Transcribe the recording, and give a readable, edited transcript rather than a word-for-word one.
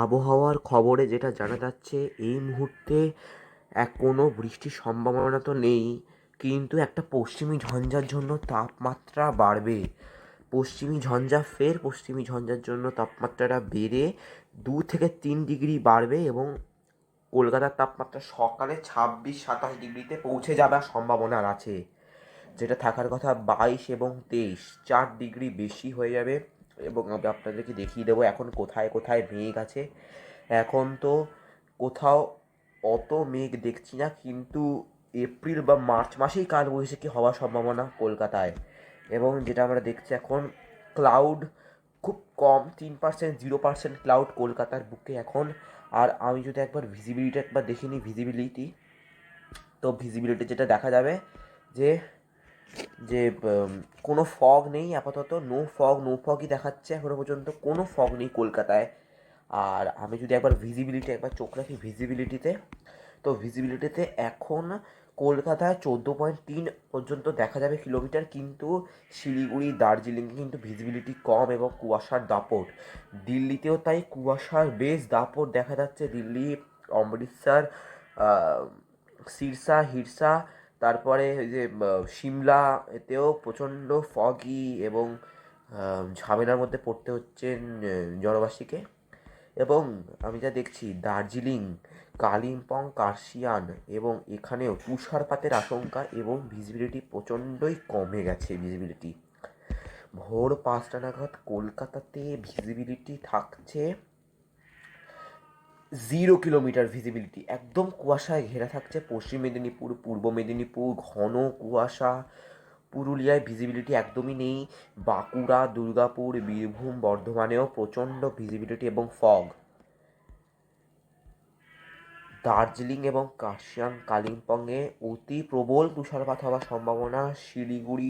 আবহাওয়ার খবরে যেটা জানা যাচ্ছে এই মুহূর্তে কোনো বৃষ্টির সম্ভাবনা তো নেই, কিন্তু একটা পশ্চিমী ঝঞ্ঝার জন্য তাপমাত্রা বাড়বে। পশ্চিমী ঝঞ্ঝার জন্য তাপমাত্রাটা বেড়ে 2 থেকে 3 ডিগ্রি বাড়বে এবং কলকাতার তাপমাত্রা সকালে 26-27 ডিগ্রিতে পৌঁছে যাবার সম্ভাবনা আছে, যেটা থাকার কথা 22 এবং 23, 4 ডিগ্রি বেশি হয়ে যাবে। এবং আমি আপনাদেরকে দেখিয়ে দেবো এখন কোথায় কোথায় মেঘ আছে। এখন তো কোথাও অত মেঘ দেখছি না, কিন্তু এপ্রিল বা মার্চ মাসেই কালবৈশাখী হওয়ার সম্ভাবনা কলকাতায়। এবং যেটা আমরা দেখছি এখন, ক্লাউড খুব কম, 3%, 0% ক্লাউড কলকাতার বুকে এখন। আর আমি যদি একবার ভিজিবিলিটি একবার দেখে নিই, তো ভিজিবিলিটি যেটা দেখা যাবে যে যে কোনো ফগ নেই আপাতত, নো ফগই দেখাচ্ছে এখনো পর্যন্ত, কোনো ফগ নেই কলকাতায়। আর আমি যদি একবার একবার চোখ রাখি ভিজিবিলিটিতে, তো ভিজিবিলিটিতে এখন কলকাতায় 14.3 পর্যন্ত দেখা যাবে কিলোমিটার, কিন্তু শিলিগুড়ি দার্জিলিংয়ে কিন্তু ভিজিবিলিটি কম এবং কুয়াশার দাপট। দিল্লিতেও তাই কুয়াশার বেশ দাপট দেখা যাচ্ছে। দিল্লি, অমৃতসর, সিরসা, হিরসা, তারপরে ওই যে সিমলা, এতেও প্রচণ্ড ফগি এবং ঝামেলার মধ্যে পড়তে হচ্ছে জনবাসীকে। এবং আমি যা দেখছি দার্জিলিং, কালিম্পং, কার্শিয়াং এবং এখানেও তুষারপাতের আশঙ্কা এবং ভিজিবিলিটি প্রচণ্ডই কমে গেছে। ভোর 5টা নাগাদ কলকাতাতে ভিজিবিলিটি থাকছে 0 কিলোমিটার ভিজিবিলিটি, একদম কুয়াশায় ঘেরা থাকছে পশ্চিম মেদিনীপুর, পূর্ব মেদিনীপুর ঘন কুয়াশা। পুরুলিয়ায় ভিজিবিলিটি একদমই নেই। বাঁকুড়া, দুর্গাপুর, বীরভূম, বর্ধমানেও প্রচণ্ড ভিজিবিলিটি এবং ফগ। দার্জিলিং এবং কার্শিয়াং, কালিম্পংয়ে অতি প্রবল তুষারপাত হওয়ার সম্ভাবনা। শিলিগুড়ি